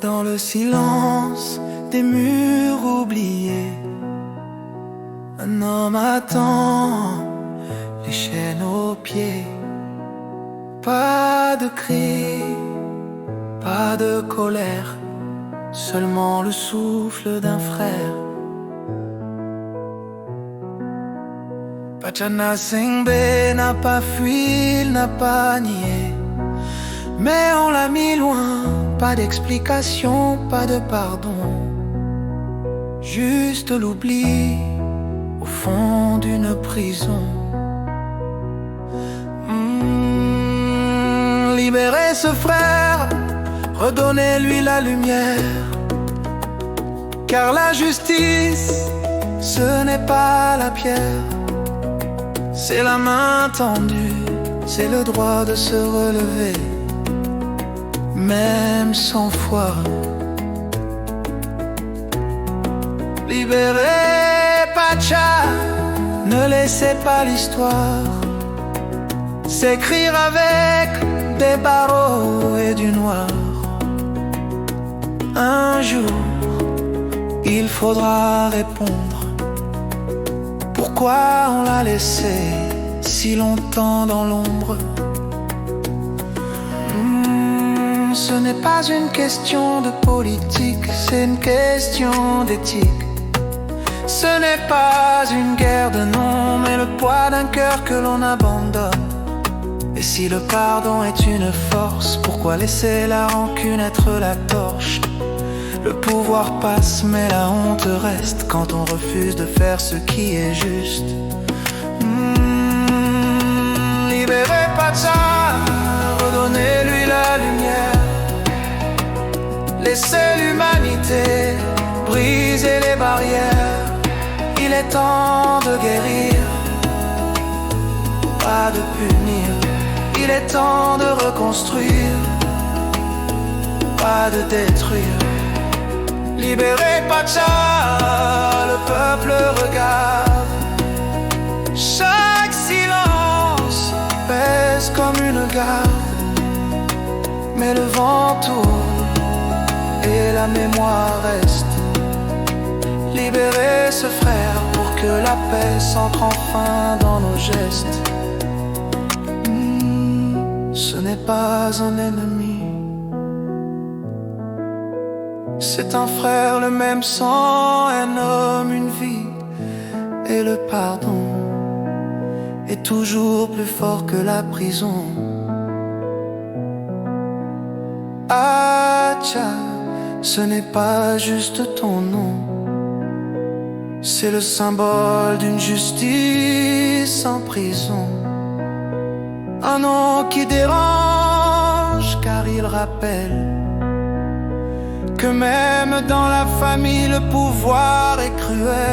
Dans le silence des murs oubliés, un homme attend, les chaînes aux pieds. Pas de cris, pas de colère, seulement le souffle d'un frère. Pachana Singbe n'a pas fui, il n'a pas nié, mais on l'a mis loin. Pas d'explication, pas de pardon, juste l'oubli au fond d'une prison. Libérez ce frère, redonnez-lui la lumière, car la justice, ce n'est pas la pierre, c'est la main tendue, c'est le droit de se relever, même 100 fois. Libérez Pacha, ne laissez pas l'histoire s'écrire avec des barreaux et du noir. Un jour, il faudra répondre. Pourquoi on l'a laissé si longtemps dans l'ombre? Ce n'est pas une question de politique, c'est une question d'éthique. Ce n'est pas une guerre de nom, mais le poids d'un cœur que l'on abandonne. Et si le pardon est une force, pourquoi laisser la rancune être la torche? Le pouvoir passe, mais la honte reste quand on refuse de faire ce qui est juste. Libérez Pacha, redonnez-lui la lumière, laissez l'humanité briser les barrières. Il est temps de guérir, pas de punir. Il est temps de reconstruire, pas de détruire. Libérez Pacha, le peuple regarde. Chaque silence pèse comme une garde, mais le vent tourne et la mémoire reste. Libérez ce frère pour que la paix s'entre enfin dans nos gestes. Ce n'est pas un ennemi, c'est un frère, le même sang, un homme, une vie. Et le pardon est toujours plus fort que la prison. Acha, ce n'est pas juste ton nom, c'est le symbole d'une justice en prison. Un nom qui dérange car il rappelle que même dans la famille le pouvoir est cruel.